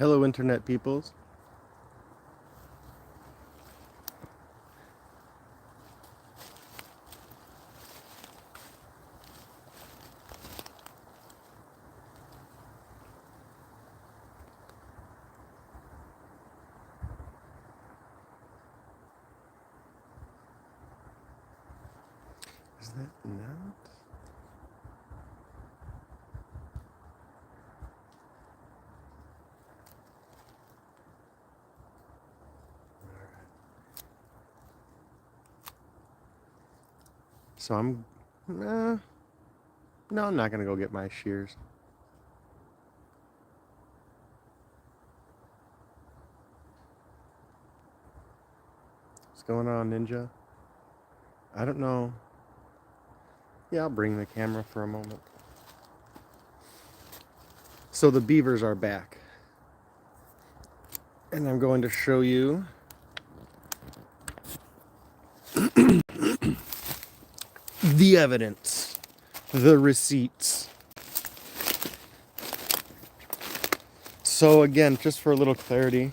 Hello, Internet peoples. Is that not? So no, I'm not gonna go get my shears. What's going on, Ninja? I don't know. Yeah, I'll bring the camera for a moment. So the beavers are back. And I'm going to show you the evidence, the receipts. So again, just for a little clarity,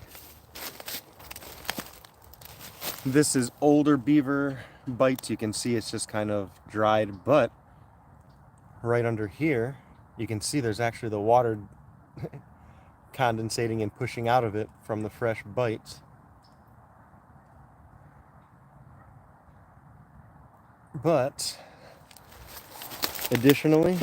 this is older beaver bites. You can see it's just kind of dried, but right under here, you can see there's actually the water condensating and pushing out of it from the fresh bites. But additionally,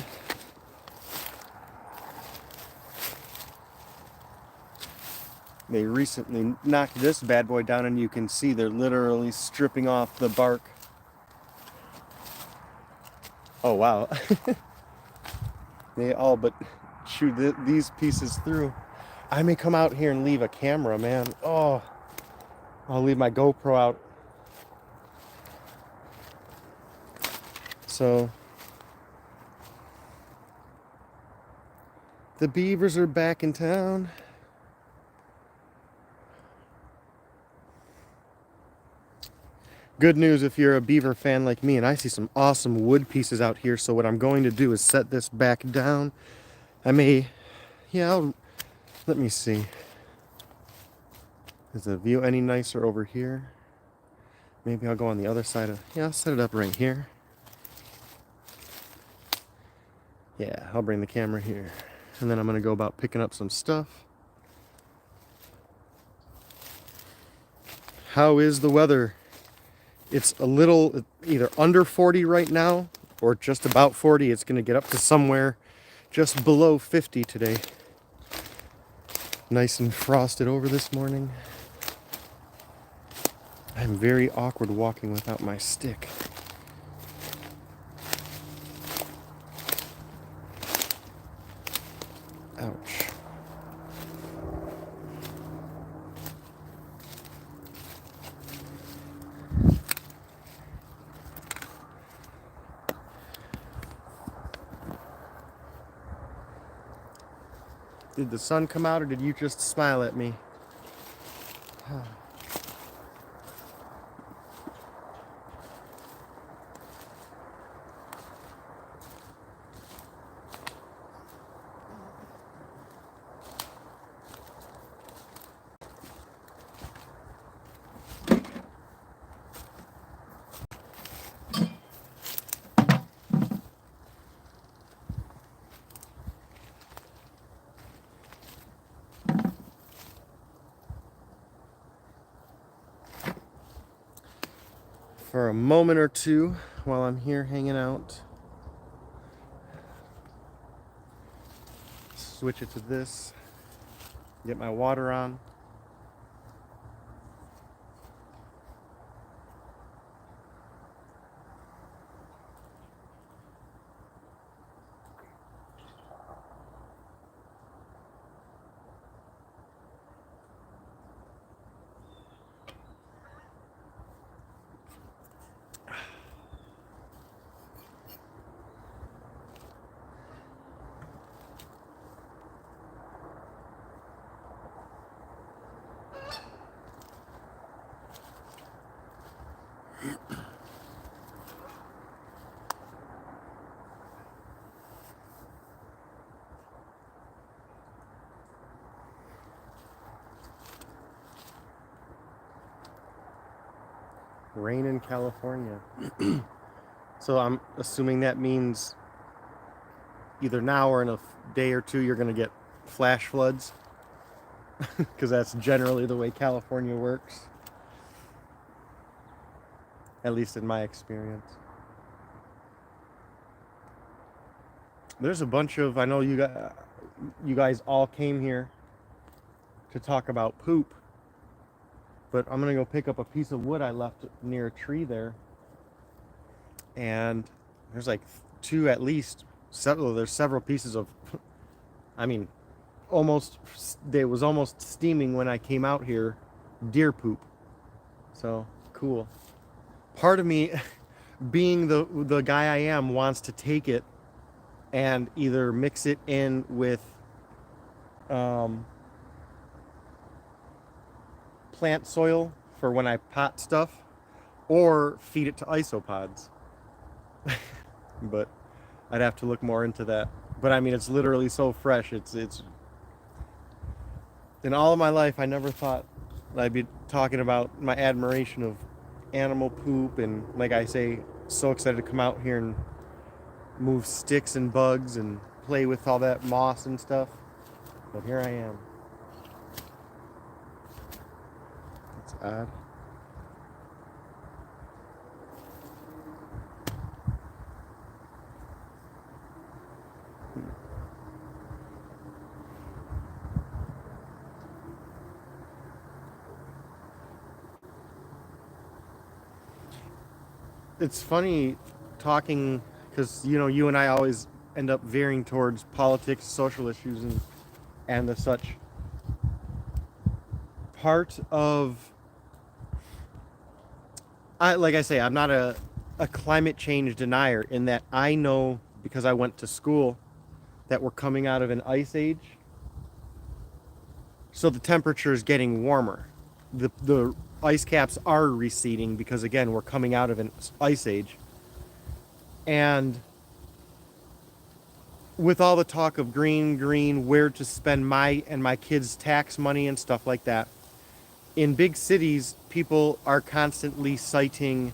they recently knocked this bad boy down, and you can see they're literally stripping off the bark. Oh wow. They all but chew these pieces through. I may come out here and leave a camera, man. Oh, I'll leave my GoPro out. So the beavers are back in town. Good news if you're a beaver fan like me, and I see some awesome wood pieces out here. So what I'm going to do is set this back down. Let me see. Is the view any nicer over here? Maybe I'll go on the other side of, I'll set it up right here. Yeah, I'll bring the camera here. And then I'm gonna go about picking up some stuff. How is the weather? It's a little either under 40 right now or just about 40. It's gonna get up to somewhere just below 50 today. Nice and frosted over this morning. I'm very awkward walking without my stick. Ouch. Did the sun come out, or did you just smile at me? For a moment or two while I'm here hanging out. Switch it to this. Get my water on. Rain in California. So I'm assuming that means either now or in a day or two you're going to get flash floods, because that's generally the way California works, at least in my experience. There's a bunch of, I know you guys all came here to talk about poop, but I'm gonna go pick up a piece of wood I left near a tree there, and there's like two at least, there's several pieces of, I mean, it was almost steaming when I came out here, deer poop. So cool. Part of me, being the guy I am, wants to take it and either mix it in with plant soil for when I pot stuff, or feed it to isopods. But I'd have to look more into that. But I mean, it's literally so fresh. It's in all of my life, I never thought I'd be talking about my admiration of animal poop, and like I say, so excited to come out here and move sticks and bugs and play with all that moss and stuff. But here I am. It's odd. It's funny talking, because you and I always end up veering towards politics, social issues, and the such. Part of, like I say, I'm not a climate change denier, in that I know, because I went to school, that we're coming out of an ice age. So the temperature is getting warmer. The ice caps are receding because, again, we're coming out of an ice age. And with all the talk of green, where to spend my and my kids' tax money and stuff like that, in big cities, people are constantly citing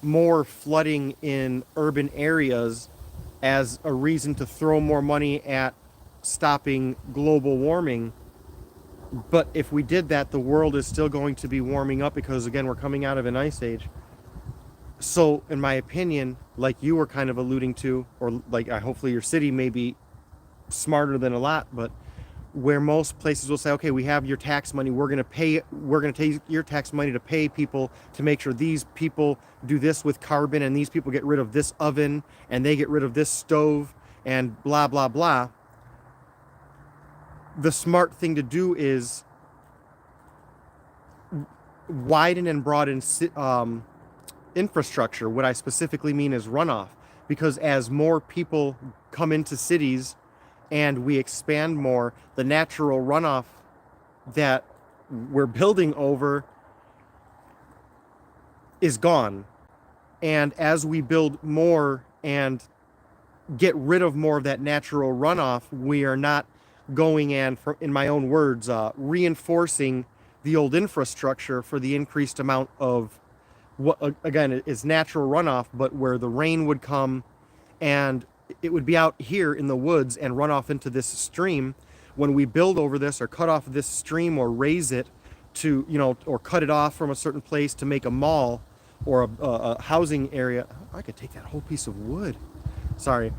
more flooding in urban areas as a reason to throw more money at stopping global warming. But if we did that, the world is still going to be warming up, because, again, we're coming out of an ice age. So, in my opinion, like you were kind of alluding to, or like hopefully your city may be smarter than a lot, but where most places will say, okay, we have your tax money, we're going to take your tax money to pay people to make sure these people do this with carbon, and these people get rid of this oven, and they get rid of this stove, and blah, blah, blah. The smart thing to do is widen and broaden infrastructure. What I specifically mean is runoff, because as more people come into cities and we expand more, the natural runoff that we're building over is gone. And as we build more and get rid of more of that natural runoff, we are not going and, in my own words, reinforcing the old infrastructure for the increased amount of what, again, is natural runoff, but where the rain would come and it would be out here in the woods and run off into this stream. When we build over this or cut off this stream or raise it to, or cut it off from a certain place to make a mall or a housing area, I could take that whole piece of wood. Sorry.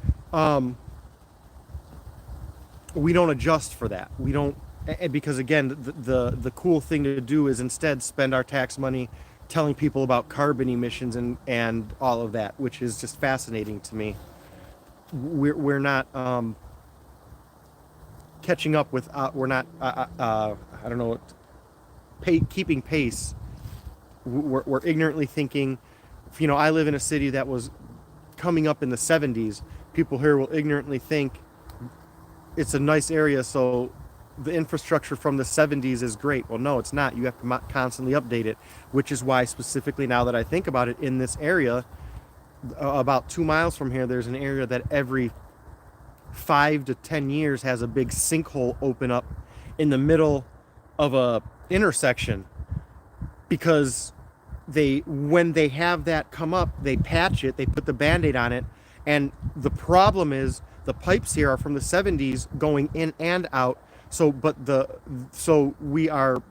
We don't adjust for that. We don't, because, again, the cool thing to do is instead spend our tax money telling people about carbon emissions and all of that, which is just fascinating to me. We're not catching up with, we're not, I don't know, keeping pace. We're ignorantly thinking, I live in a city that was coming up in the 70s. People here will ignorantly think it's a nice area, so the infrastructure from the 70s is great. Well, no, it's not. You have to constantly update it, which is why, specifically now that I think about it, in this area, about 2 miles from here, there's an area that every 5 to 10 years has a big sinkhole open up in the middle of a intersection, because when they have that come up, they patch it, they put the band-aid on it, and the problem is the pipes here are from the 70s going in and out. So we are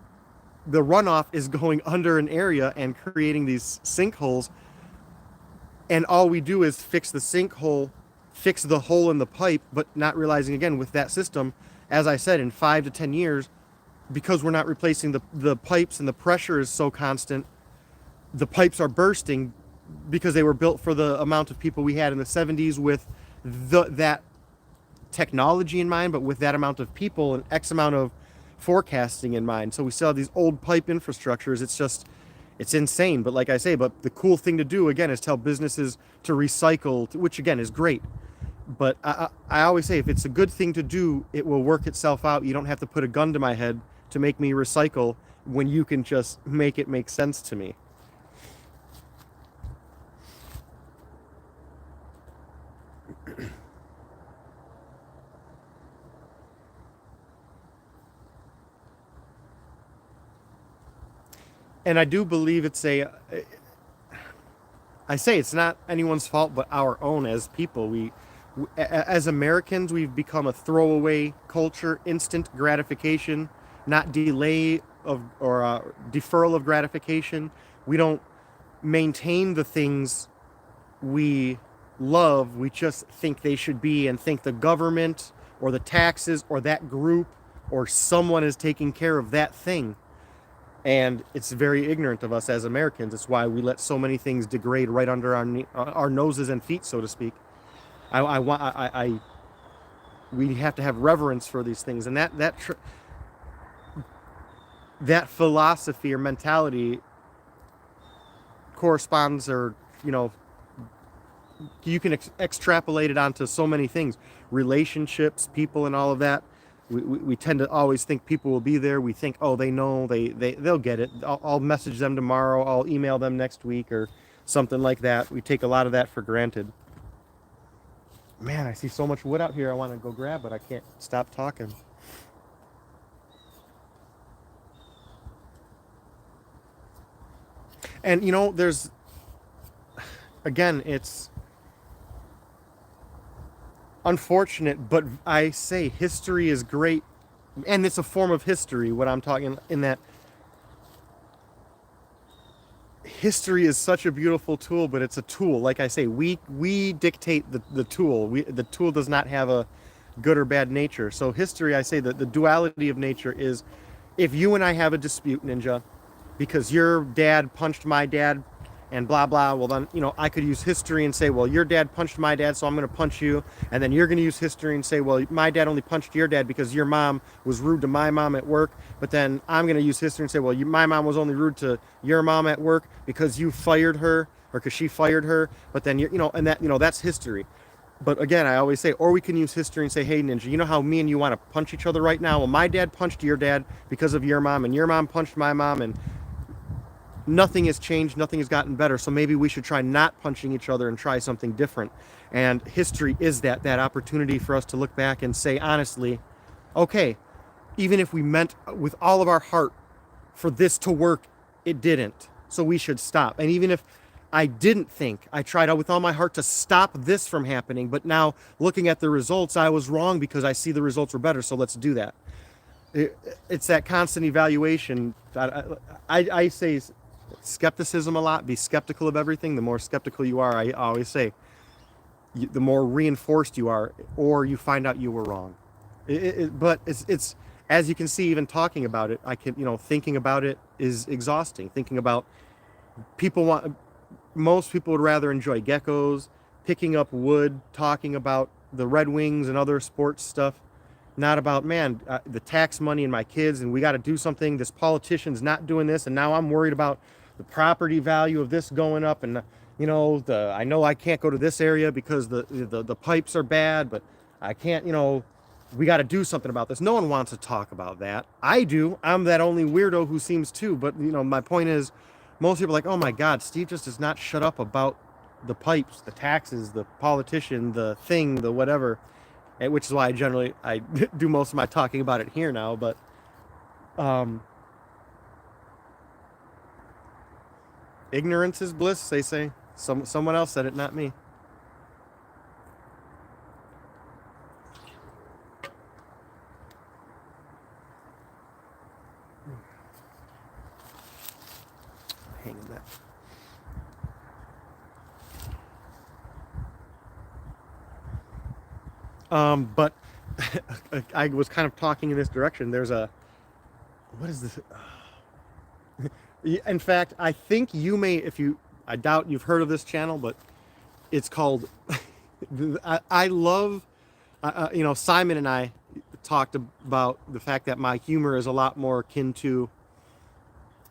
the runoff is going under an area and creating these sinkholes, and all we do is fix the sinkhole, fix the hole in the pipe, but not realizing, again, with that system, as I said, in 5 to 10 years, because we're not replacing the pipes and the pressure is so constant, the pipes are bursting because they were built for the amount of people we had in the 70s with that technology in mind, but with that amount of people and X amount of forecasting in mind. So we still have these old pipe infrastructures. It's insane. But like I say, but the cool thing to do, again, is tell businesses to recycle, which again is great. But I always say, if it's a good thing to do, it will work itself out. You don't have to put a gun to my head to make me recycle when you can just make it make sense to me. And I do believe I say it's not anyone's fault but our own as people. As Americans, we've become a throwaway culture, instant gratification, not delay of or deferral of gratification. We don't maintain the things we love. We just think they should be, and think the government or the taxes or that group or someone is taking care of that thing. And it's very ignorant of us as Americans. It's why we let so many things degrade right under our noses and feet, so to speak. We have to have reverence for these things, and that philosophy or mentality corresponds, or you can extrapolate it onto so many things, relationships, people, and all of that. We tend to always think people will be there. We think, oh, they know, they'll get it. I'll message them tomorrow. I'll email them next week or something like that. We take a lot of that for granted. Man, I see so much wood out here I want to go grab, but I can't stop talking. And there's, again, it's unfortunate, but I say history is great, and it's a form of history. What I'm talking in that history is such a beautiful tool, but it's a tool. Like I say, we dictate the tool. The tool does not have a good or bad nature. So history, I say that the duality of nature is, if you and I have a dispute, Ninja, because your dad punched my dad and blah, blah, well then, I could use history and say, well, your dad punched my dad, so I'm going to punch you. And then you're going to use history and say, well, my dad only punched your dad because your mom was rude to my mom at work. But then I'm going to use history and say, well, my mom was only rude to your mom at work because you fired her, or because she fired her. But then, and that, that's history. But again, I always say, or we can use history and say, hey, Ninja, you know how me and you want to punch each other right now? Well, my dad punched your dad because of your mom, and your mom punched my mom, and nothing has changed, nothing has gotten better. So maybe we should try not punching each other and try something different. And history is that opportunity for us to look back and say, honestly, okay, even if we meant with all of our heart for this to work, it didn't. So we should stop. And even if I didn't think, I tried out with all my heart to stop this from happening, but now looking at the results, I was wrong because I see the results were better. So let's do that. It's that constant evaluation. I say skepticism a lot. Be skeptical of everything. The more skeptical you are, I always say, the more reinforced you are, or you find out you were wrong. But it's as you can see, even talking about it, thinking about it is exhausting. Thinking about most people would rather enjoy geckos, picking up wood, talking about the Red Wings and other sports stuff, not about, the tax money and my kids, and we got to do something. This politician's not doing this, and now I'm worried about the property value of this going up, and I know I can't go to this area because the pipes are bad, but I can't, we got to do something about this. No one wants to talk about that. I do. I'm that only weirdo who seems to, but my point is, most people are like, oh my God, Steve just does not shut up about the pipes, the taxes, the politician, the thing, the whatever, which is why I do most of my talking about it here now, but Ignorance is bliss, they say. Someone else said it, not me. Hanging that. But I was kind of talking in this direction. There's a, what is this? In fact, I think you may, if you, I doubt you've heard of this channel, but it's called, I love, you know, Simon and I talked about the fact that my humor is a lot more akin to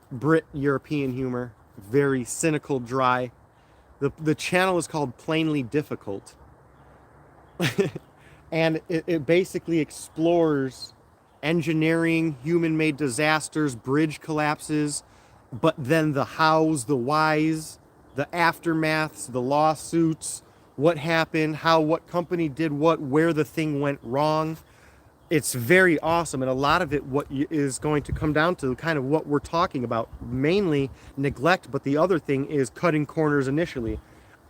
Brit European humor, very cynical, dry. The channel is called Plainly Difficult. And it basically explores engineering, human-made disasters, bridge collapses, but then the hows, the whys, the aftermaths, the lawsuits, what happened, how what company did what, where the thing went wrong. It's very awesome, and a lot of it is going to come down to kind of what we're talking about, mainly neglect, but the other thing is cutting corners initially.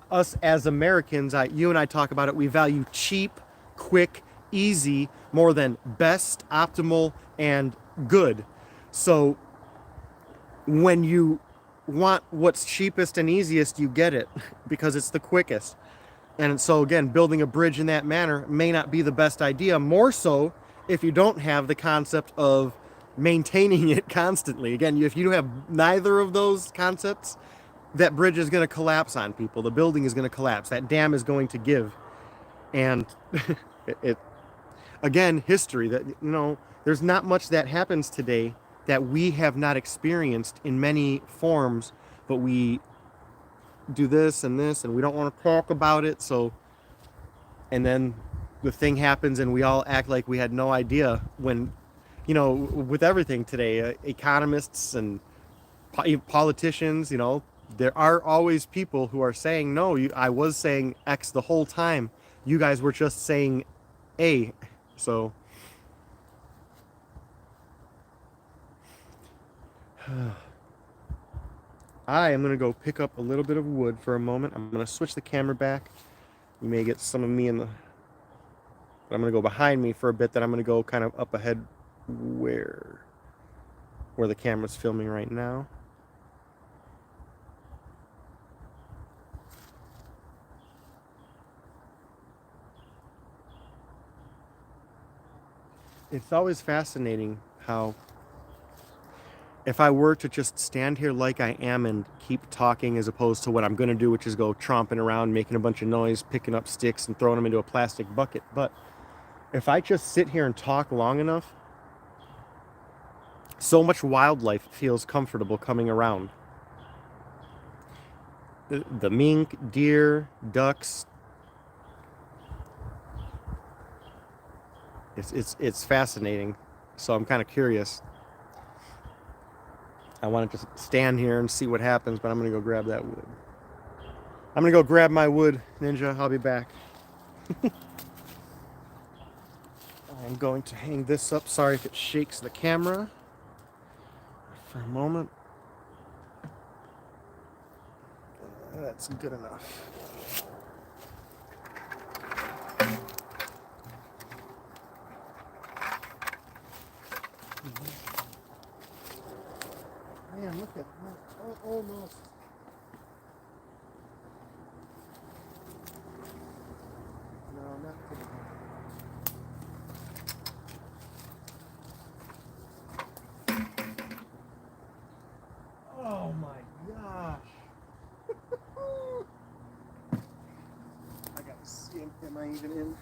Us as Americans, you and I talk about it, we value cheap, quick, easy more than best, optimal, and good. So when you want what's cheapest and easiest, you get it because it's the quickest. And so again, building a bridge in that manner may not be the best idea, more so if you don't have the concept of maintaining it constantly. Again, if you have neither of those concepts, that bridge is going to collapse on people. The building is going to collapse. That dam is going to give. And it again, history, that, you know, there's not much that happens today that we have not experienced in many forms, but we do this and we don't want to talk about it. So, and then the thing happens and we all act like we had no idea when, you know, with everything today, economists and politicians, you know, there are always people who are saying, no, I was saying X the whole time. You guys were just saying A. So I am going to go pick up a little bit of wood for a moment. I'm going to switch the camera back. You may get some of me in the... But I'm going to go behind me for a bit. Then I'm going to go kind of up ahead where the camera's filming right now. It's always fascinating how if I were to just stand here like I am and keep talking as opposed to what I'm going to do, which is go tromping around, making a bunch of noise, picking up sticks and throwing them into a plastic bucket. But if I just sit here and talk long enough, so much wildlife feels comfortable coming around. The mink, deer, ducks. It's fascinating. So I'm kind of curious. I want to just stand here and see what happens, but I'm going to go grab that wood. I'm going to go grab my wood, Ninja. I'll be back. I'm going to hang this up. Sorry if it shakes the camera for a moment. That's good enough. Man, look at that. Almost. No, not today. Oh my gosh. I gotta see him. Am I even in?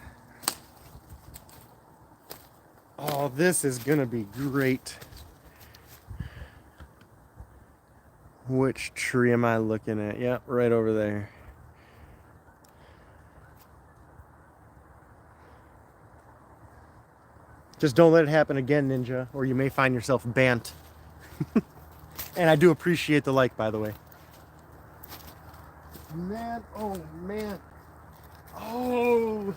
Oh, this is gonna be great. Which tree am I looking at? Yep, right over there. Just don't let it happen again, Ninja, or you may find yourself banned. And I do appreciate the like, by the way. Man, oh man. Oh!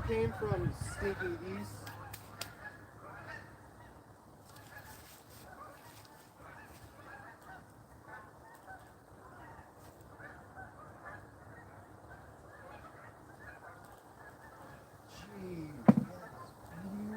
came from stinking east. Gee, that's beautiful.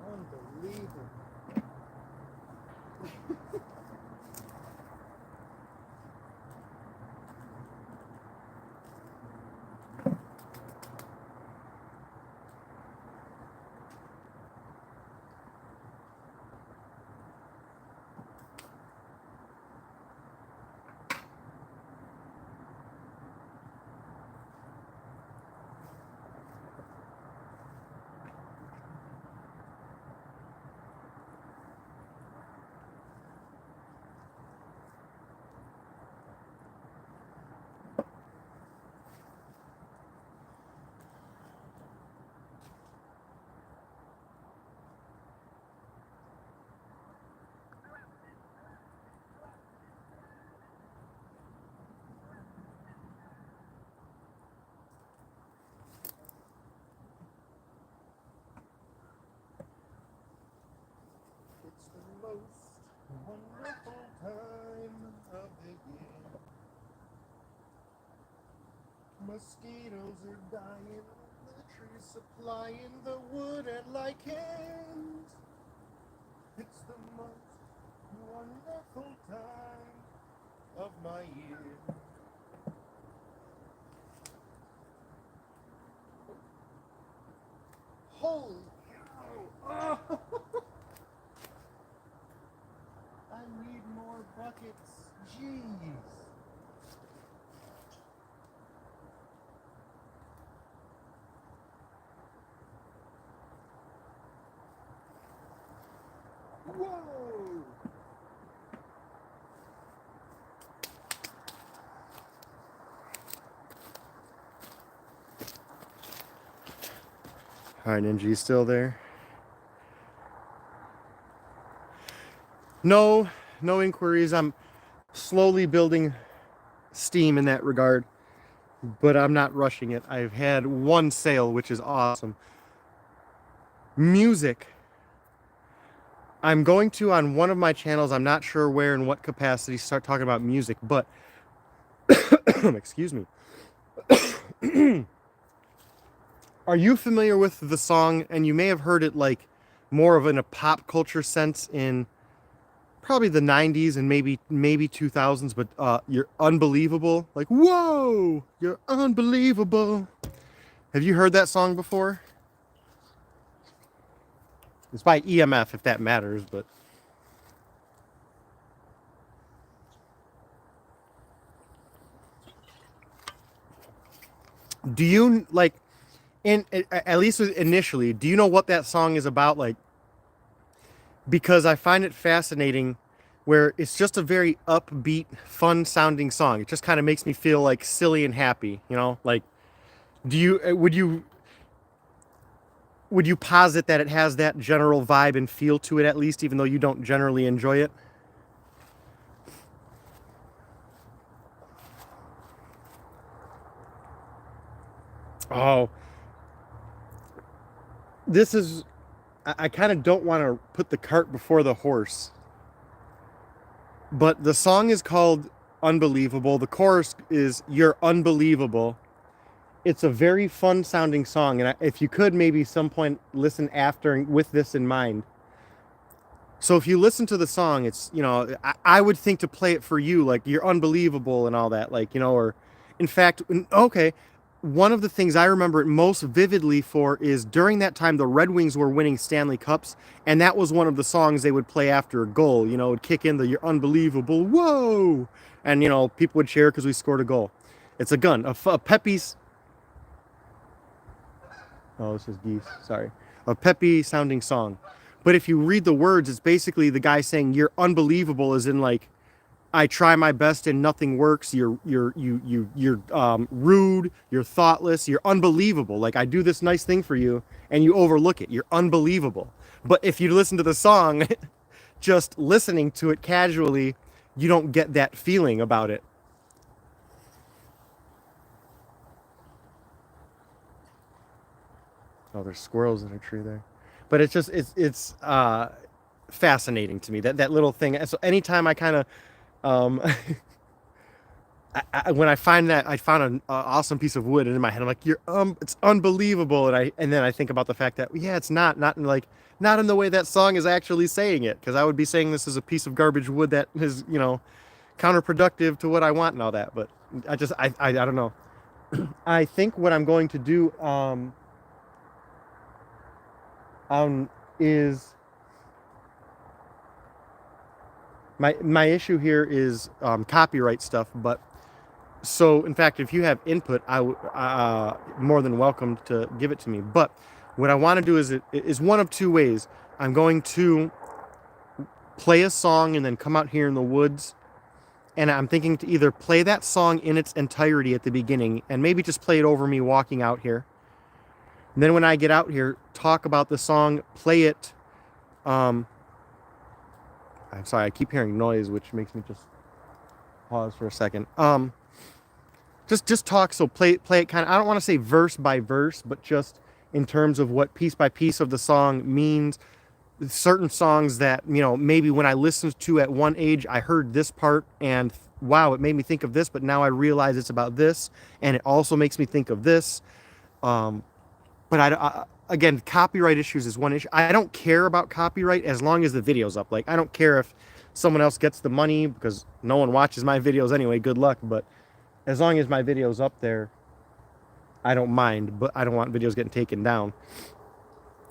Unbelievable. It's the most wonderful time of the year. Mosquitoes are dying, the trees supplying the wood and lichens. It's the most wonderful time of my year. Holy cow! Oh. I need more buckets. Jeez. Whoa! All right, Ninja, you still there? No inquiries. I'm slowly building steam in that regard, but I'm not rushing it. I've had one sale, which is awesome. Music. I'm going to, on one of my channels, I'm not sure where and what capacity, start talking about music, but excuse me. Are you familiar with the song, and you may have heard it like more of in a pop culture sense in probably the 90s and maybe 2000s, but You're Unbelievable? Like, whoa, you're unbelievable. Have you heard that song before? It's by EMF, if that matters, but do you like, at least initially, do you know what that song is about? Like, because I find it fascinating where it's just a very upbeat, fun sounding song. It just kind of makes me feel like silly and happy, you know? Like, do you would you posit that it has that general vibe and feel to it, at least, even though you don't generally enjoy it? Oh, this is, I kind of don't want to put the cart before the horse, but the song is called Unbelievable. The chorus is You're Unbelievable. It's a very fun sounding song, and if you could maybe some point listen after with this in mind. So if you listen to the song, it's, you know, I would think to play it for you, like, you're unbelievable and all that, like, you know, or in fact, okay, one of the things I remember it most vividly for is during that time the Red Wings were winning Stanley Cups, and that was one of the songs they would play after a goal. You know, it would kick in the "You're unbelievable," whoa, and you know people would cheer because we scored a goal. It's a gun, a Pepe's. Oh, it's just geese. Sorry. A peppy sounding song. But if you read the words, it's basically the guy saying you're unbelievable, as in like I try my best and nothing works. You're rude. You're thoughtless. You're unbelievable. Like I do this nice thing for you and you overlook it. You're unbelievable. But if you listen to the song, just listening to it casually, you don't get that feeling about it. Oh, there's squirrels in a tree there. But it's just it's fascinating to me that little thing. So anytime I kind of um when I find that I found an awesome piece of wood and in my head I'm like, you're it's unbelievable, and then I think about the fact that yeah, it's not in like not in the way that song is actually saying it, because I would be saying this is a piece of garbage wood that is, you know, counterproductive to what I want and all that. But I don't know. I think what I'm going to do is my issue here is copyright stuff. But so in fact, if you have input, more than welcome to give it to me. But what I want to do is one of two ways. I'm going to play a song and then come out here in the woods, and I'm thinking to either play that song in its entirety at the beginning and maybe just play it over me walking out here. And then when I get out here, talk about the song, play it. I'm sorry, I keep hearing noise, which makes me just pause for a second. Just talk. So play it kind of. I don't want to say verse by verse, but just in terms of what piece by piece of the song means. Certain songs that, you know, maybe when I listened to at one age, I heard this part and wow, it made me think of this, but now I realize it's about this, and it also makes me think of this. But again, copyright issues is one issue. I don't care about copyright as long as the video's up. Like I don't care if someone else gets the money, because no one watches my videos anyway. Good luck. But as long as my video's up there, I don't mind. But I don't want videos getting taken down.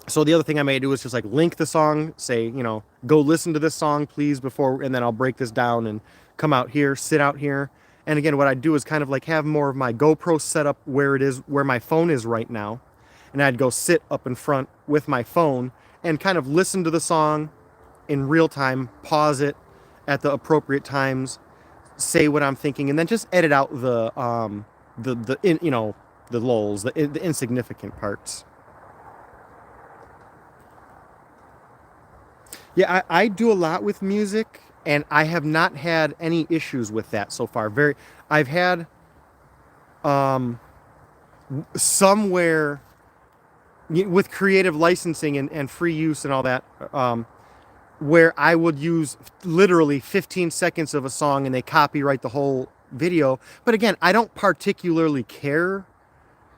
So the other thing I may do is just like link the song, say, you know, go listen to this song, please, before, and then I'll break this down and come out here, sit out here. And again, what I do is kind of like have more of my GoPro set up where it is, where my phone is right now. And I'd go sit up in front with my phone and kind of listen to the song in real time, pause it at the appropriate times, say what I'm thinking, and then just edit out the you know, the lulls, the insignificant parts. Yeah, I do a lot with music, and I have not had any issues with that so far. I've had um, somewhere with creative licensing and free use and all that, where I would use literally 15 seconds of a song and they copyright the whole video. But again, I don't particularly care.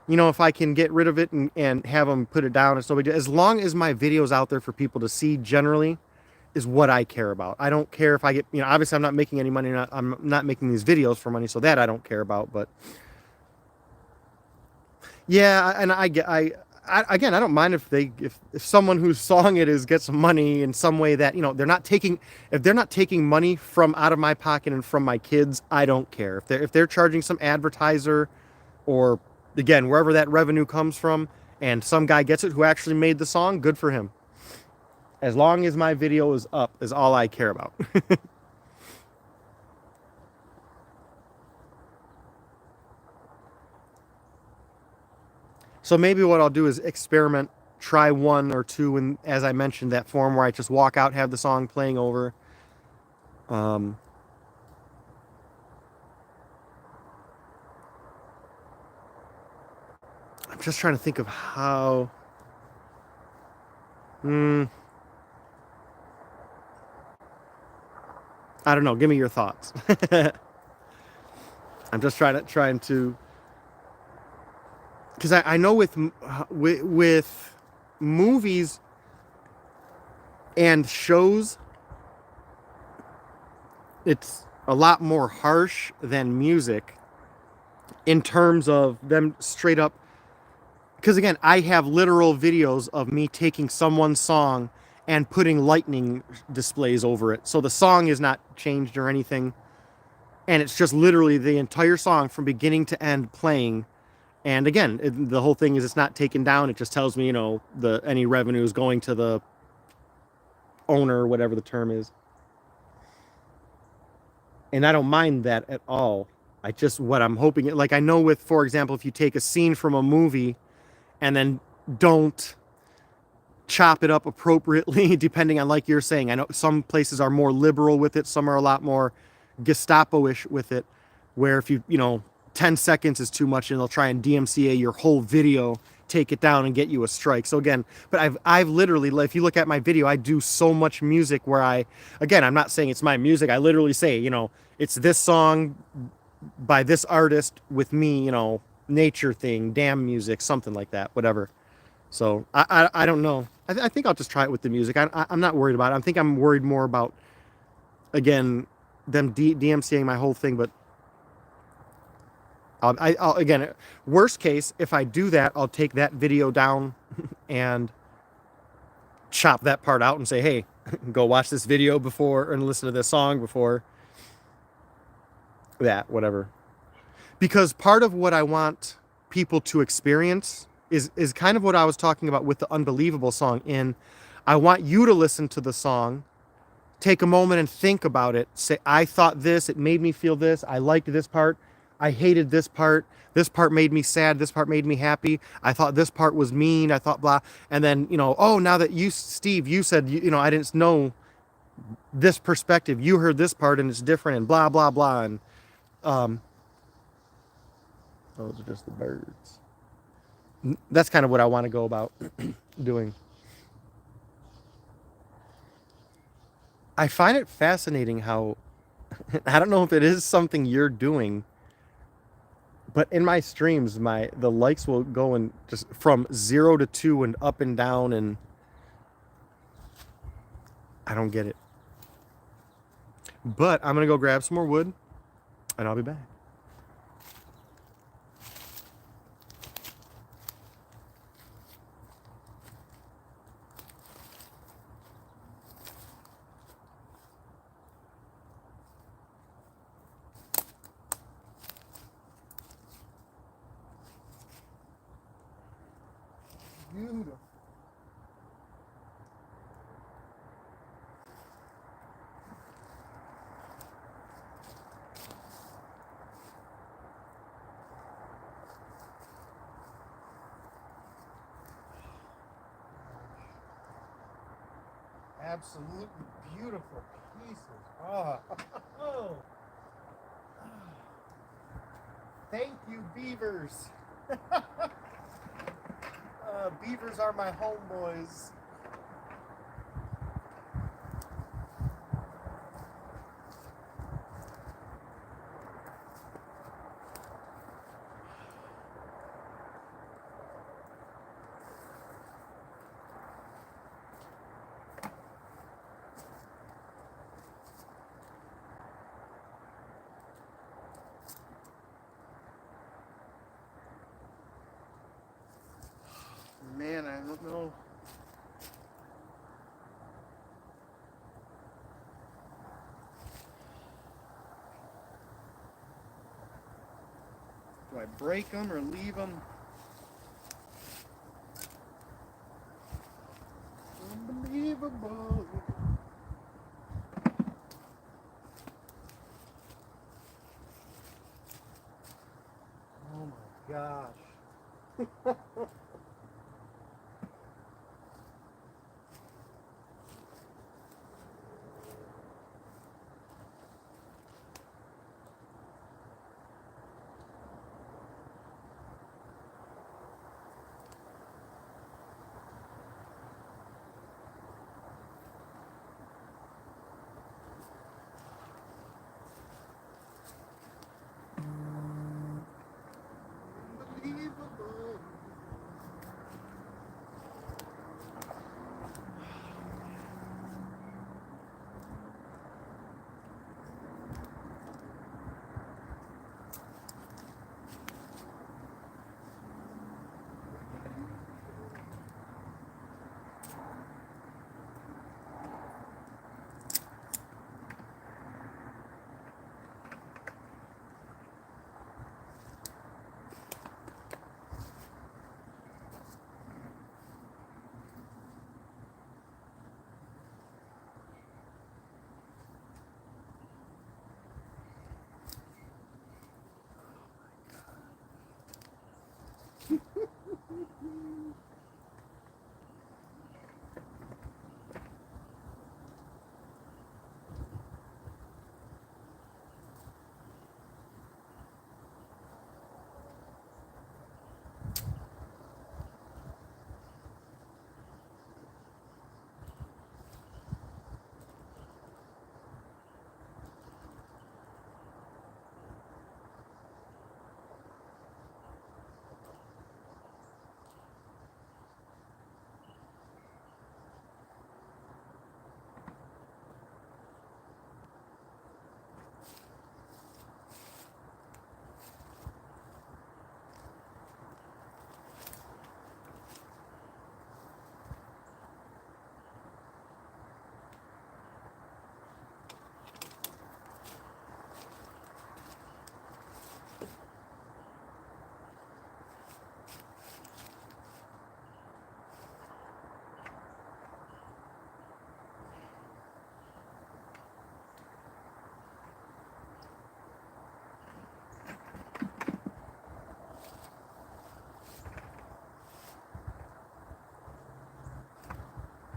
You know, if I can get rid of it and have them put it down, it's no big deal. As long as my video's out there for people to see, generally, is what I care about. I don't care if I get, you know, obviously I'm not making any money. I'm not making these videos for money, so that I don't care about. But yeah, and again, I don't mind if someone whose song it is gets money in some way that, you know, if they're not taking money from out of my pocket and from my kids, I don't care. If they're charging some advertiser, or again, wherever that revenue comes from, and some guy gets it who actually made the song, good for him. As long as my video is up is all I care about. So maybe what I'll do is experiment, try one or two, and as I mentioned, that form where I just walk out, have the song playing over. Um, I'm just trying to think of how. Hmm, I don't know. Give me your thoughts. I'm just trying to, because I know with movies and shows, it's a lot more harsh than music in terms of them straight up. Because again, I have literal videos of me taking someone's song and putting lightning displays over it. So the song is not changed or anything. And it's just literally the entire song from beginning to end playing And again, the whole thing is it's not taken down. It just tells me, you know, any revenue is going to the owner, whatever the term is. And I don't mind that at all. I just, what I'm hoping, like I know with, for example, if you take a scene from a movie and then don't chop it up appropriately, depending on, like you're saying, I know some places are more liberal with it, some are a lot more Gestapo-ish with it, where if you know, 10 seconds is too much and they'll try and DMCA your whole video, take it down and get you a strike. So again, but I've literally, if you look at my video, I do so much music where again, I'm not saying it's my music. I literally say, you know, it's this song by this artist with me, you know, nature thing, damn music, something like that, whatever. So I don't know. I think I'll just try it with the music. I'm not worried about it. I think I'm worried more about, again, them DMCAing my whole thing. But I'll again, worst case, if I do that, I'll take that video down and chop that part out and say, hey, go watch this video before and listen to this song before that, whatever. Because part of what I want people to experience is kind of what I was talking about with the Unbelievable song. I want you to listen to the song, take a moment and think about it. Say, I thought this, it made me feel this. I liked this part. I hated this part. This part made me sad. This part made me happy. I thought this part was mean. I thought blah. And then, you know, oh, now that you, Steve, you said, you know, I didn't know this perspective. You heard this part and it's different and blah, blah, blah. And those are just the birds. That's kind of what I want to go about doing. I find it fascinating how, I don't know if it is something you're doing, but in my streams, the likes will go in just from 0 to 2 and up and down, and I don't get it. But I'm gonna go grab some more wood, and I'll be back. Beautiful. Absolutely beautiful pieces. Oh. Thank you, beavers. Beavers are my homeboys. Man, I don't know. Do I break them or leave them? Unbelievable. Oh my gosh. Unbelievable.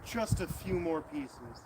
just a few more pieces.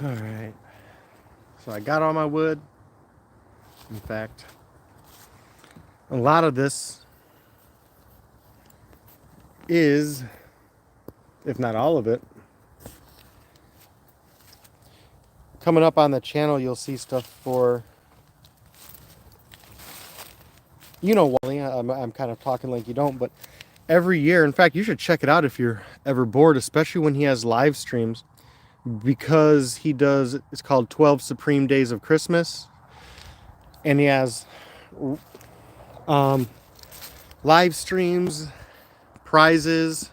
All right. So I got all my wood. In fact, a lot of this is, if not all of it, coming up on the channel, you'll see stuff for, you know, Wally, I'm kind of talking like you don't, but every year, in fact, you should check it out if you're ever bored, especially when he has live streams, because he does, it's called 12 Supreme Days of Christmas, and he has live streams, prizes,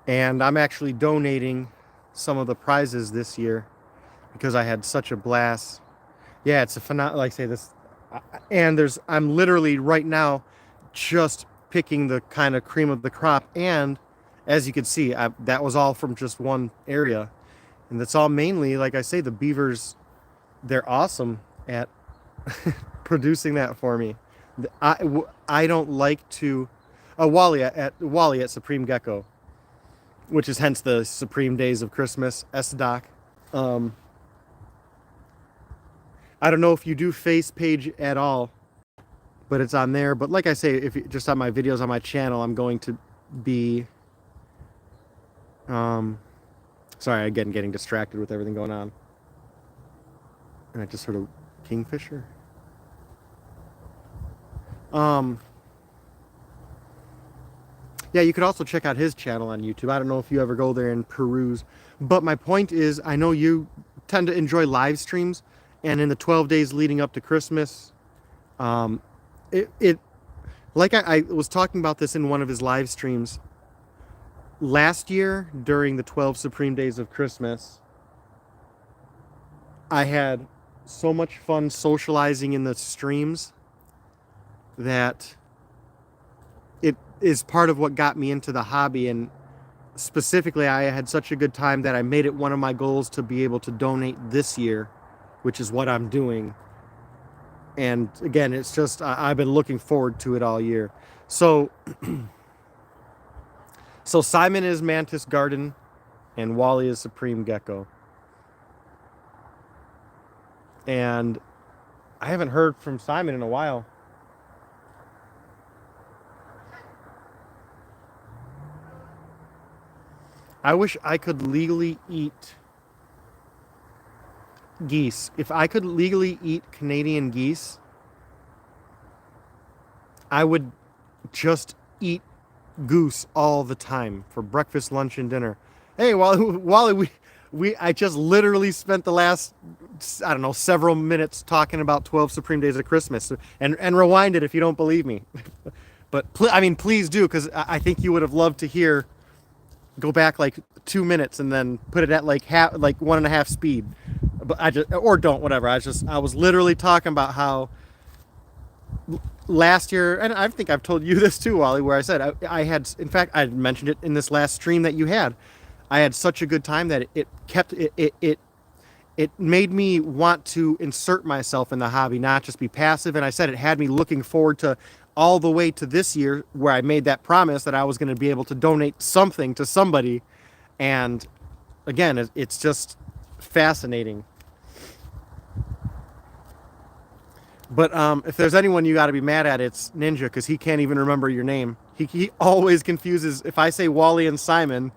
and I'm actually donating some of the prizes this year because I had such a blast. Yeah, it's a phenomenal, like I say this, and I'm literally right now just picking the kind of cream of the crop, and as you can see, that was all from just one area, and that's all mainly, like I say, the beavers. They're awesome at producing that for me. I don't like to, Wally at Supreme Gecko, which is hence the Supreme Days of Christmas SDoc. Um, I don't know if you do face page at all, but it's on there. But like I say, if you, just on my videos on my channel, I'm going to be. Sorry, again, getting distracted with everything going on. And I just heard a kingfisher. Yeah, you could also check out his channel on YouTube. I don't know if you ever go there and peruse. But my point is, I know you tend to enjoy live streams. And in the 12 days leading up to Christmas, like I was talking about this in one of his live streams. Last year, during the 12 Supreme Days of Christmas, I had so much fun socializing in the streams that it is part of what got me into the hobby. And specifically, I had such a good time that I made it one of my goals to be able to donate this year, which is what I'm doing. And again, it's just, I've been looking forward to it all year. So, so Simon is Mantis Garden and Wally is Supreme Gecko. And I haven't heard from Simon in a while. I wish I could legally eat geese. If I could legally eat Canadian geese, I would just eat goose all the time for breakfast, lunch, and dinner. Hey, Wally, I just literally spent the last, I don't know, several minutes talking about 12 Supreme Days of Christmas. And rewind it if you don't believe me. But I mean, please do, because I think you would have loved to hear. Go back like 2 minutes and then put it at like 1.5 speed. But I just, or don't, whatever. I was literally talking about how last year, and I think I've told you this too, Wally, where I said I had, in fact, I mentioned it in this last stream that you had. I had such a good time that it made me want to insert myself in the hobby, not just be passive. And I said it had me looking forward to all the way to this year, where I made that promise that I was going to be able to donate something to somebody. And again, it's just fascinating. But if there's anyone you got to be mad at, it's Ninja, because he can't even remember your name. He always confuses. If I say Wally and Simon,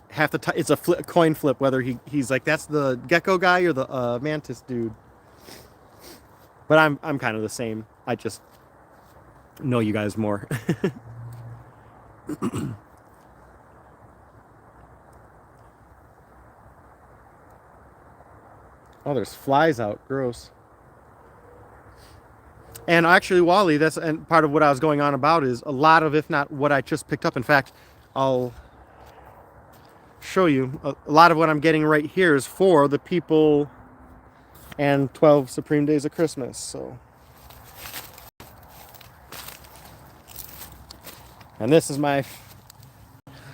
half the time it's a coin flip whether he's like, that's the gecko guy or the mantis dude. But I'm kind of the same. I just know you guys more. Oh, there's flies out. Gross. And actually, Wally, that's and part of what I was going on about is a lot of, if not what I just picked up. In fact, I'll show you a lot of what I'm getting right here is for the people and 12 Supreme Days of Christmas. So, and this is my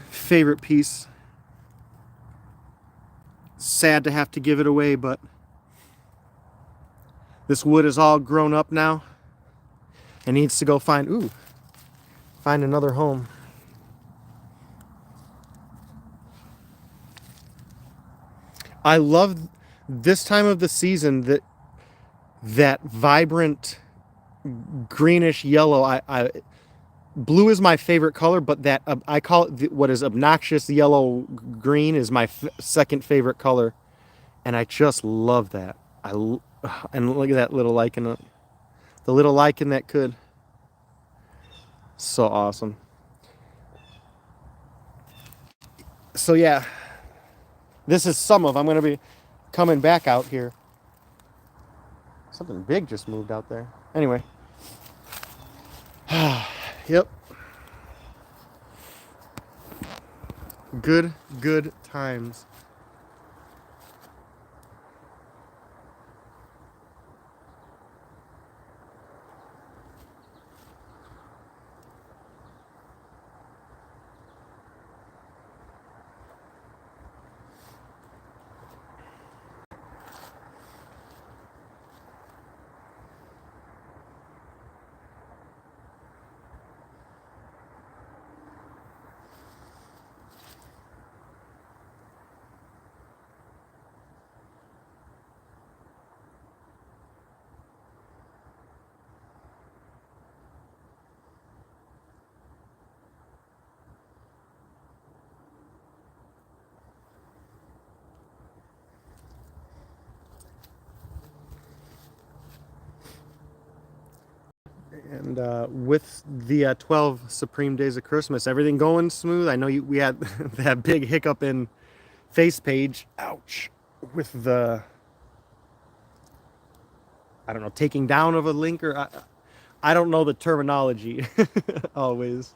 favorite piece. Sad to have to give it away, but this wood is all grown up now and needs to go find another home. I love this time of the season, that vibrant greenish yellow. Blue is my favorite color, but that I call it what is obnoxious yellow green is my second favorite color, and I just love that. And look at that little lichen, the little lichen that could. So awesome. So yeah, this is some of. I'm gonna be coming back out here. Something big just moved out there. Anyway. Yep. Good times. And with the 12 Supreme Days of Christmas, everything going smooth. I know we had that big hiccup in Face Page. Ouch. With the, I don't know, taking down of a link, or I don't know the terminology always.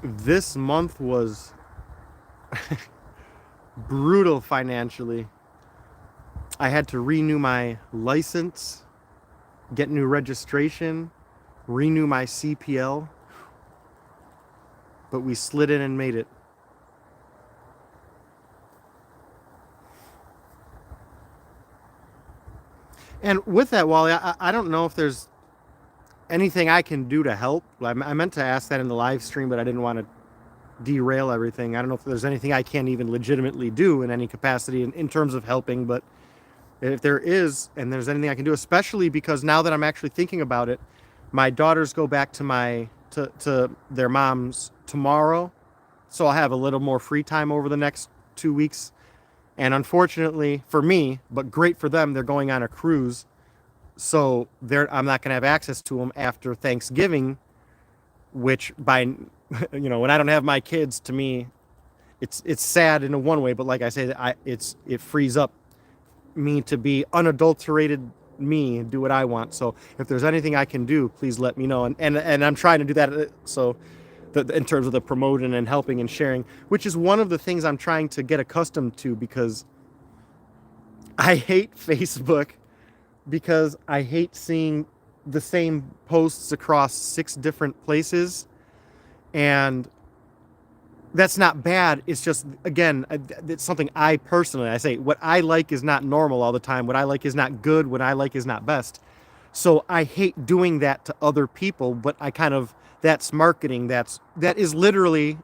This month was brutal financially. I had to renew my license, get new registration, renew my CPL, but we slid in and made it. And with that, Wally, I don't know if there's anything I can do to help. I meant to ask that in the live stream, but I didn't want to derail everything. I don't know if there's anything I can even legitimately do in any capacity in terms of helping, but if there is, and there's anything I can do, especially because now that I'm actually thinking about it, my daughters go back to their moms tomorrow, so I'll have a little more free time over the next 2 weeks. And unfortunately for me, but great for them, they're going on a cruise, so I'm not going to have access to them after Thanksgiving, which by when I don't have my kids, to me, it's sad in a one way, but like I say, it frees up me to be unadulterated me, do what I want. So if there's anything I can do, please let me know. And I'm trying to do that. So in terms of the promoting and helping and sharing, which is one of the things I'm trying to get accustomed to, because I hate Facebook, because I hate seeing the same posts across 6 different places. And that's not bad. It's just, again, it's something I say, what I like is not normal all the time. What I like is not good. What I like is not best. So I hate doing that to other people, but that's marketing. That is literally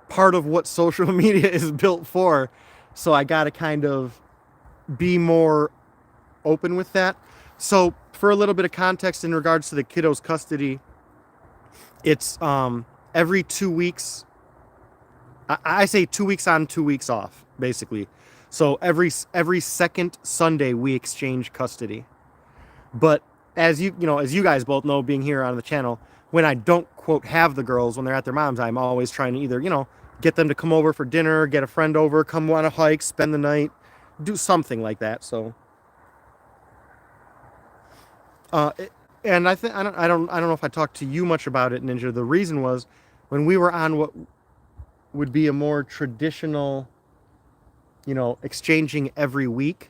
part of what social media is built for. So I got to kind of be more open with that. So for a little bit of context in regards to the kiddos' custody, it's every 2 weeks. I say 2 weeks on, 2 weeks off, basically. So every second Sunday we exchange custody. But as you guys both know, being here on the channel, when I don't quote have the girls when they're at their mom's, I'm always trying to either get them to come over for dinner, get a friend over, come on a hike, spend the night, do something like that. So, and I don't know if I talked to you much about it, Ninja. The reason was when we were on what would be a more traditional, exchanging every week,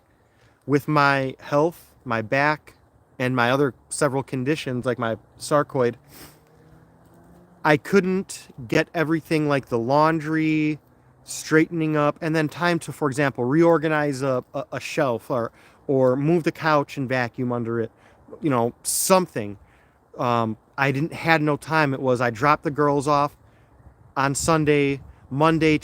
with my health, my back, and my other several conditions like my sarcoid, I couldn't get everything like the laundry, straightening up, and then time to, for example, reorganize a shelf, or move the couch and vacuum under it, something. I had no time. It was, I dropped the girls off on Sunday, Monday,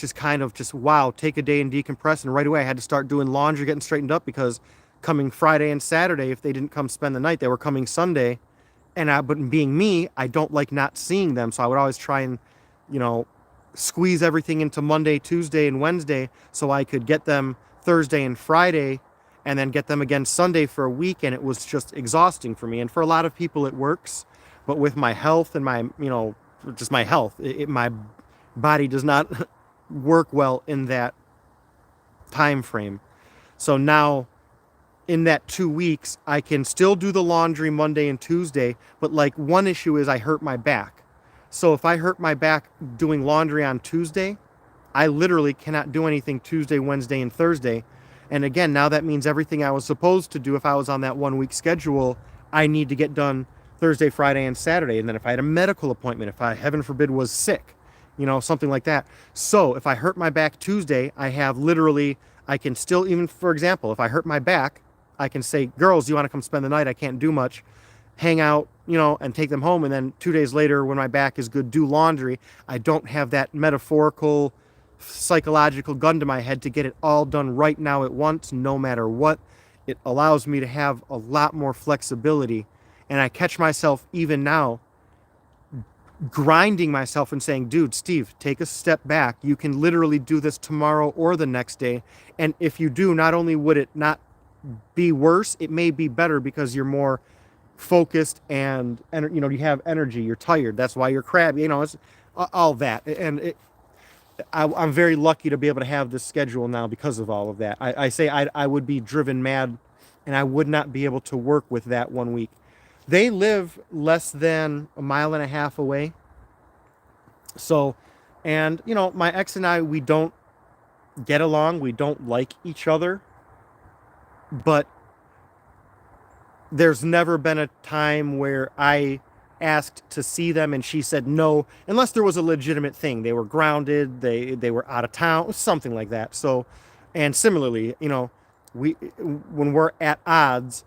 wow, take a day and decompress. And right away I had to start doing laundry, getting straightened up, because coming Friday and Saturday, if they didn't come spend the night, they were coming Sunday. But being me, I don't like not seeing them. So I would always try and, squeeze everything into Monday, Tuesday, and Wednesday, so I could get them Thursday and Friday, and then get them again Sunday for a week. And it was just exhausting for me. And for a lot of people it works, but with my health and my, just my health, my body does not work well in that time frame. So now in that 2 weeks, I can still do the laundry Monday and Tuesday, but like one issue is I hurt my back. So if I hurt my back doing laundry on Tuesday, I literally cannot do anything Tuesday, Wednesday, and Thursday. And again, now that means everything I was supposed to do if I was on that 1 week schedule, I need to get done Thursday, Friday, and Saturday. And then if I had a medical appointment, if I, heaven forbid, was sick, something like that. So if I hurt my back Tuesday, I can still, even for example, if I hurt my back, I can say, girls, you want to come spend the night? I can't do much. Hang out, and take them home. And then 2 days later, when my back is good, do laundry. I don't have that metaphorical, psychological gun to my head to get it all done right now at once, no matter what. it allows me to have a lot more flexibility. And I catch myself even now grinding myself and saying, dude, Steve, take a step back. You can literally do this tomorrow or the next day. And if you do, not only would it not be worse, it may be better because you're more focused and you have energy. You're tired. That's why you're crabby. It's all that. And I'm very lucky to be able to have this schedule now because of all of that. I say I would be driven mad and I would not be able to work with that 1 week. They live less than a mile and a half away. So, and my ex and I, we don't get along. We don't like each other. But there's never been a time where I asked to see them and she said no, unless there was a legitimate thing. They were grounded, they were out of town, something like that. So, and similarly, when we're at odds,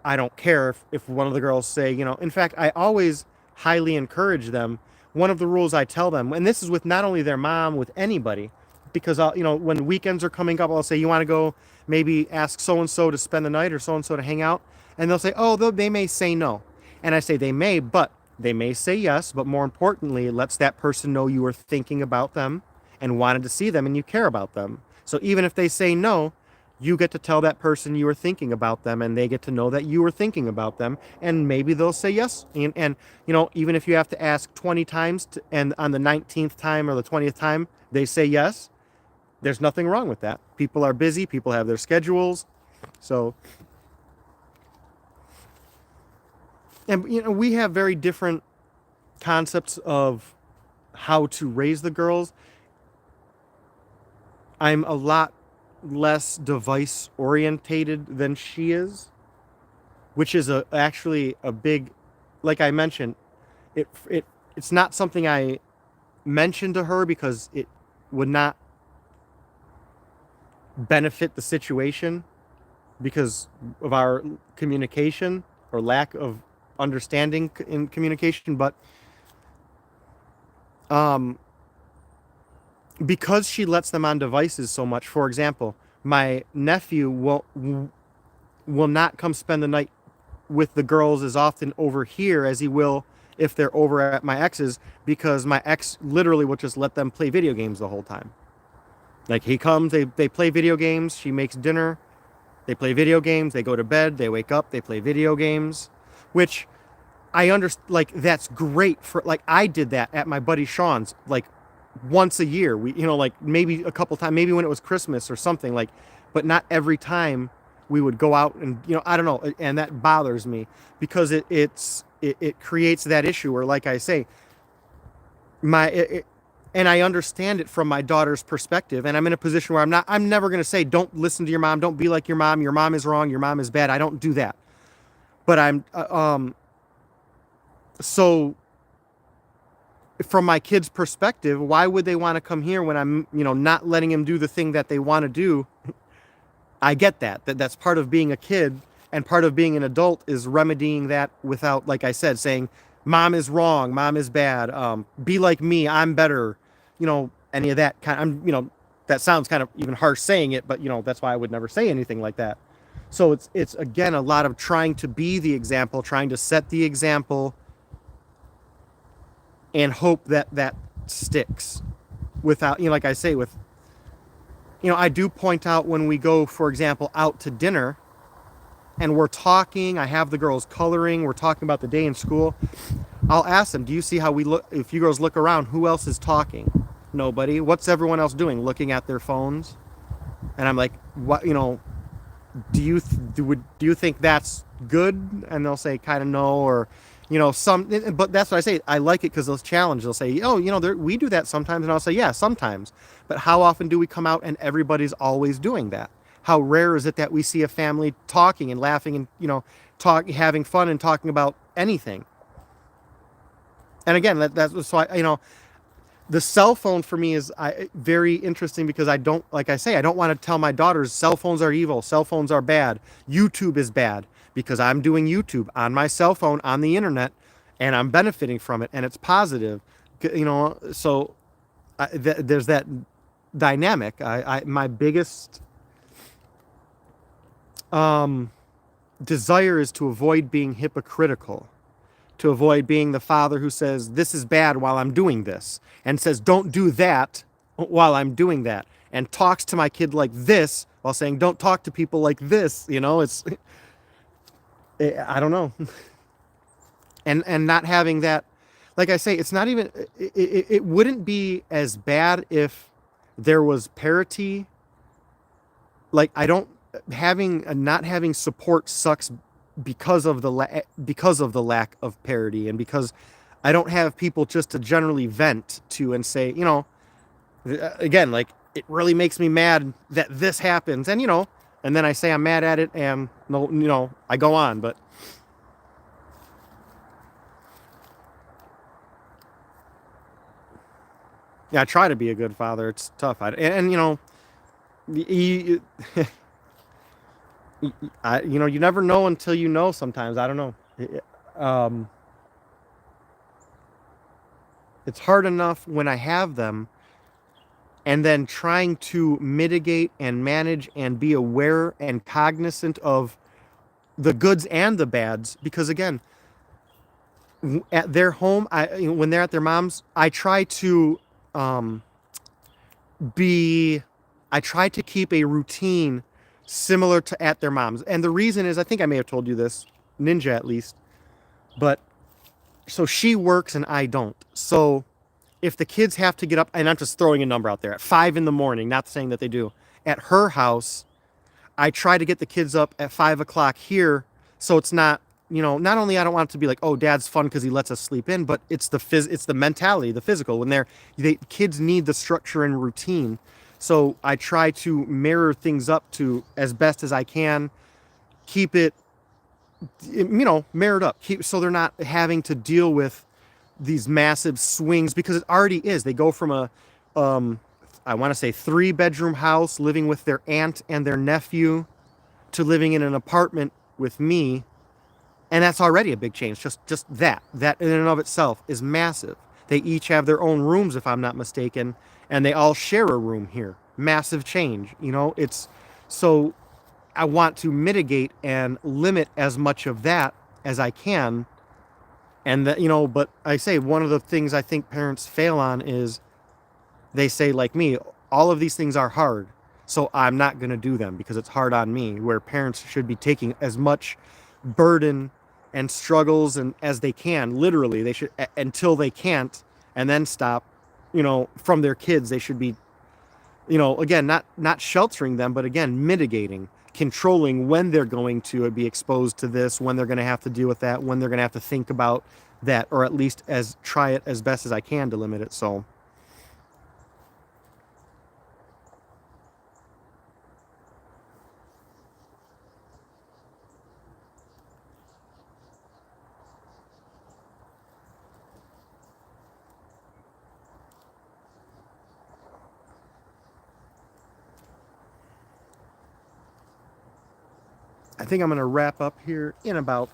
I don't care if one of the girls say, in fact, I always highly encourage them. One of the rules I tell them, and this is with not only their mom, with anybody, because when weekends are coming up, I'll say, you want to go maybe ask so-and-so to spend the night or so-and-so to hang out. And they'll say, oh, they may say no. And I say, they may say yes, but more importantly, it lets that person know you were thinking about them and wanted to see them and you care about them. So even if they say no, you get to tell that person you were thinking about them and they get to know that you were thinking about them, and maybe they'll say yes. And even if you have to ask 20 times and on the 19th time or the 20th time they say yes, there's nothing wrong with that. People are busy, people have their schedules. So, and we have very different concepts of how to raise the girls. I'm a lot less device orientated than she is, which is actually a big, like I mentioned, it's not something I mentioned to her because it would not benefit the situation because of our communication or lack of understanding in communication, but because she lets them on devices so much. For example, my nephew will not come spend the night with the girls as often over here as he will if they're over at my ex's, because my ex literally will just let them play video games the whole time. Like, he comes, they play video games, she makes dinner, they play video games, they go to bed, they wake up, they play video games, which I understand, like, that's great for, like, I did that at my buddy Sean's, like, once a year. We, like, maybe a couple times, maybe when it was Christmas or something, like, but not every time we would go out and, I don't know, and that bothers me because it creates that issue where, like I say, and I understand it from my daughter's perspective, and I'm in a position where I'm never going to say, don't listen to your mom, don't be like your mom is wrong, your mom is bad. I don't do that. But so from my kid's perspective, why would they want to come here when I'm, not letting them do the thing that they want to do? I get that's part of being a kid, and part of being an adult is remedying that without, like I said, saying, mom is wrong, mom is bad, be like me, I'm better, any of that kind. That sounds kind of even harsh saying it, but that's why I would never say anything like that. So it's again a lot of trying to be the example, trying to set the example, and hope that sticks. Without, like I say, with, I do point out when we go, for example, out to dinner, and we're talking, I have the girls coloring, we're talking about the day in school, I'll ask them, do you see how we look? If you girls look around, who else is talking? Nobody. What's everyone else doing? Looking at their phones? And I'm like, what, do you think that's good? And they'll say kind of no, or, but that's what I say. I like it because they'll challenge. They'll say, oh, we do that sometimes. And I'll say, yeah, sometimes. But how often do we come out and everybody's always doing that? How rare is it that we see a family talking and laughing and, having fun and talking about anything? And again, that's why, the cell phone for me is very interesting because I don't, like I say, I don't want to tell my daughters cell phones are evil, cell phones are bad, YouTube is bad, because I'm doing YouTube on my cell phone on the internet and I'm benefiting from it and it's positive, so there's that dynamic. My biggest desire is to avoid being hypocritical, to avoid being the father who says, this is bad while I'm doing this, and says, don't do that while I'm doing that, and talks to my kid like this while saying, don't talk to people like this. You know, it's, I don't know. And not having that, like I say, it's not even, it wouldn't be as bad if there was parity. Like, I don't, not having support sucks because of the lack of parity, and because I don't have people just to generally vent to and say, you know, again, like, it really makes me mad that this happens, and you know, and then I say I'm mad at it, and no, you know, I go on. But yeah, I try to be a good father. It's tough. And you know, you, you know, you never know until you know. Sometimes I don't know. Um, it's hard enough when I have them, and then trying to mitigate and manage and be aware and cognizant of the goods and the bads. Because again, at their home, when they're at their mom's, I try to um, be, I try to keep a routine similar to at their mom's. And the reason is, I think I may have told you this, Ninja at least, but so she works and I don't. So if the kids have to get up, and I'm just throwing a number out there, at 5 in the morning, not saying that they do, at her house, I try to get the kids up at 5 o'clock here. So it's not, you know, not only I don't want it to be like, oh, dad's fun because he lets us sleep in, but it's it's the mentality, the physical. When kids need the structure and routine. So I try to mirror things up to as best as I can, keep it, you know, mirrored up, so they're not having to deal with these massive swings, because it already is. They go from a, I want to say 3-bedroom house living with their aunt and their nephew to living in an apartment with me. And that's already a big change. Just that in and of itself is massive. They each have their own rooms, if I'm not mistaken, and they all share a room here. Massive change. You know, it's, so I want to mitigate and limit as much of that as I can. And that, you know, but I say one of the things I think parents fail on is they say, like me, all of these things are hard, so I'm not going to do them because it's hard on me, where parents should be taking as much burden and struggles and as they can. Literally, they should, until they can't, and then stop, you know, from their kids. They should be, you know, again, not sheltering them, but again, mitigating, controlling when they're going to be exposed to this, when they're going to have to deal with that, when they're going to have to think about that, or at least try it as best as I can to limit it. So I think I'm going to wrap up here in about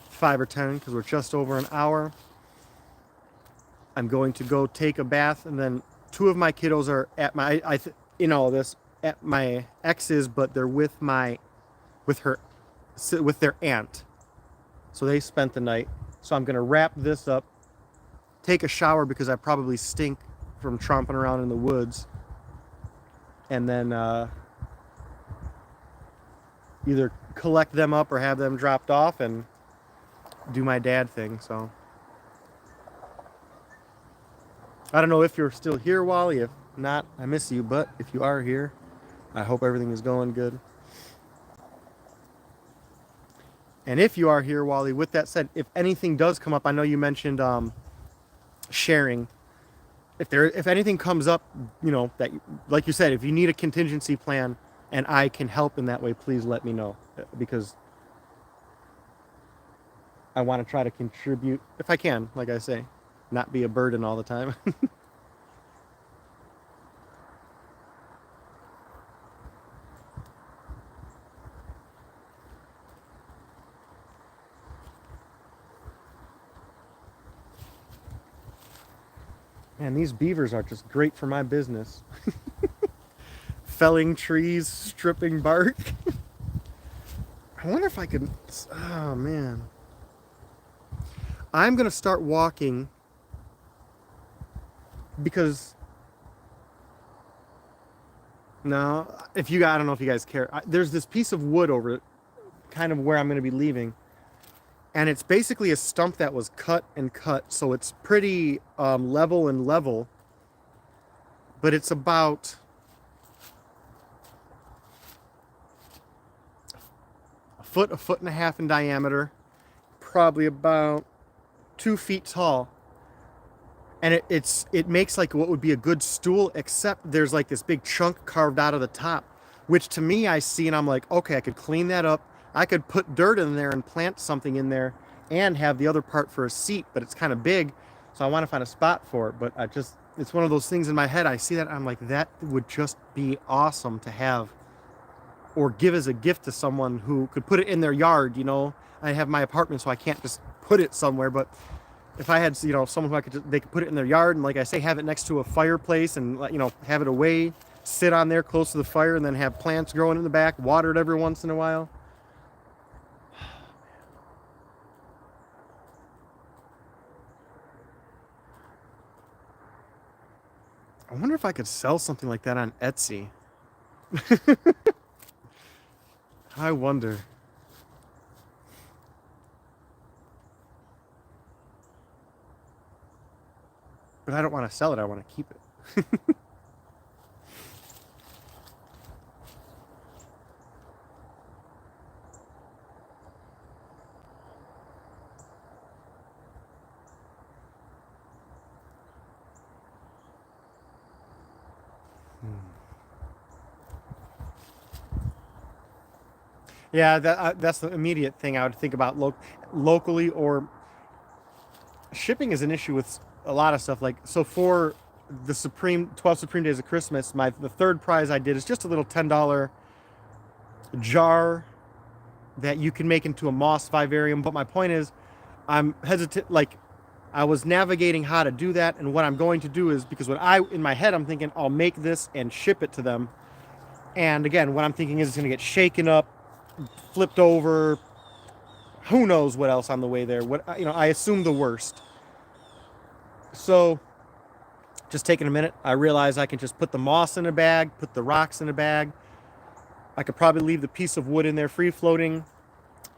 5 or 10, because we're just over an hour. I'm going to go take a bath, and then 2 of my kiddos are at my, in all this, at my ex's, but they're with their aunt. So they spent the night. So I'm going to wrap this up, take a shower because I probably stink from tromping around in the woods, and then either collect them up or have them dropped off and do my dad thing. So I don't know if you're still here, Wally. If not, I miss you. But if you are here, I hope everything is going good. And if you are here, Wally, with that said, if anything does come up, I know you mentioned sharing. If anything comes up, you know, that, like you said, if you need a contingency plan and I can help in that way, please let me know, because I want to try to contribute if I can, like I say, not be a burden all the time. Man, these beavers are just great for my business. Felling trees, stripping bark. I wonder if I could. Oh man, I'm gonna start walking because no, if you I don't know if you guys care. There's this piece of wood over it, kind of where I'm gonna be leaving, and it's basically a stump that was cut and cut, so it's pretty level and level, but it's about a foot and a half in diameter, probably about 2 feet tall, and it makes like what would be a good stool, except there's like this big chunk carved out of the top, which to me I see and I'm like, okay, I could clean that up. I could put dirt in there and plant something in there and have the other part for a seat, but it's kind of big, so I want to find a spot for it. But it's one of those things in my head. I see that, I'm like, that would just be awesome to have or give as a gift to someone who could put it in their yard. I have my apartment, so I can't just put it somewhere, but if I had, someone who they could put it in their yard, and like I say, have it next to a fireplace, and have it away, sit on there close to the fire, and then have plants growing in the back, water it every once in a while. I wonder if I could sell something like that on Etsy. I wonder. But I don't want to sell it. I want to keep it. Yeah, that's the immediate thing I would think about locally, or shipping is an issue with a lot of stuff. Like, so for the 12 Supreme Days of Christmas, the third prize I did is just a little $10 jar that you can make into a moss vivarium. But my point is, I'm hesitant. Like, I was navigating how to do that, and what I'm going to do is, because in my head I'm thinking I'll make this and ship it to them. And again, what I'm thinking is it's going to get shaken up, flipped over, who knows what else on the way there. I assume the worst. So just taking a minute, I realize I can just put the moss in a bag, put the rocks in a bag. I could probably leave the piece of wood in there free floating,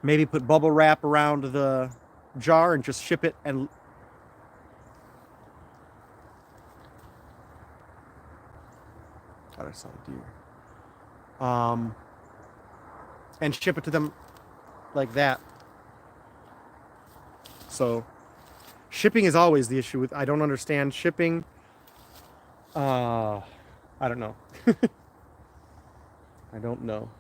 maybe put bubble wrap around the jar and just ship it. And I saw a deer. And ship it to them like that. So shipping is always the issue. I don't understand shipping. I don't know. I don't know.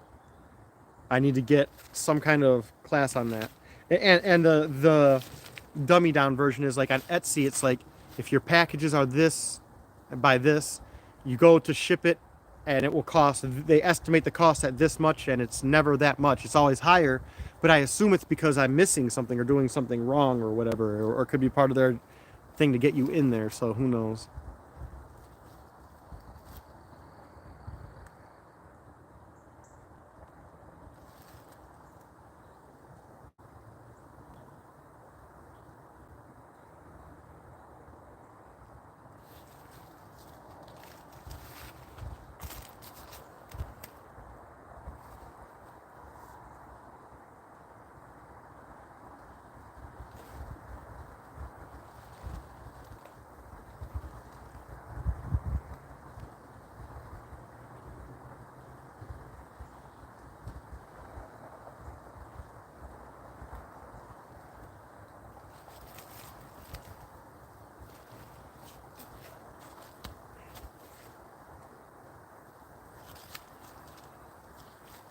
I need to get some kind of class on that. And the dummy down version is like on Etsy. It's like, if your packages are this by this, you go to ship it, and it will cost. They estimate the cost at this much, and it's never that much. It's always higher. But I assume it's because I'm missing something or doing something wrong or whatever, or it could be part of their thing to get you in there. So who knows?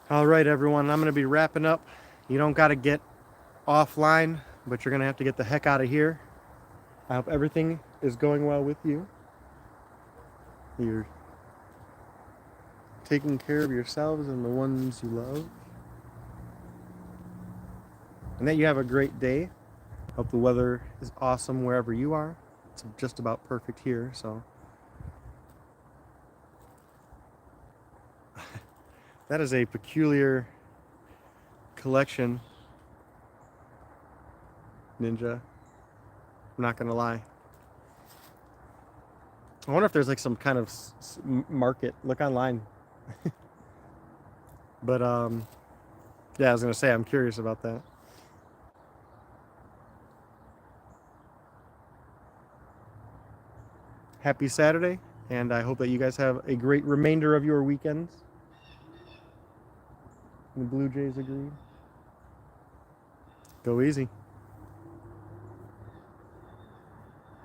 All right, everyone, I'm going to be wrapping up. You don't got to get offline, but you're going to have to get the heck out of here. I hope everything is going well with you. You're taking care of yourselves and the ones you love. And that you have a great day. Hope the weather is awesome wherever you are. It's just about perfect here, so. That is a peculiar collection, Ninja. I'm not gonna lie. I wonder if there's like some kind of market. Look online. But yeah, I was gonna say I'm curious about that. Happy Saturday, and I hope that you guys have a great remainder of your weekends. The Blue Jays agreed. Go easy.